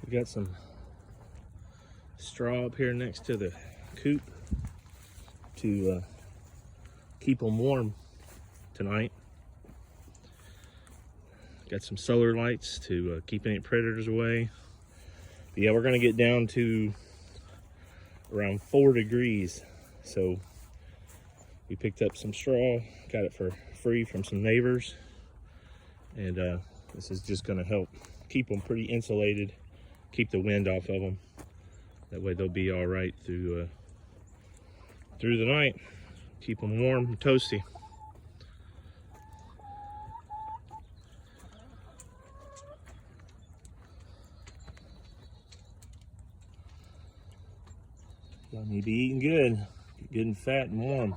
We got some straw up here next to the coop to keep them warm tonight. Got some solar lights to keep any predators away. But yeah, we're gonna get down to around 4 degrees. So we picked up some straw, got it for free from some neighbors. And this is just gonna help keep them pretty insulated, keep the wind off of them. That way they'll be all right through the night. Keep them warm and toasty. Y'all need to be eating good, getting fat and warm.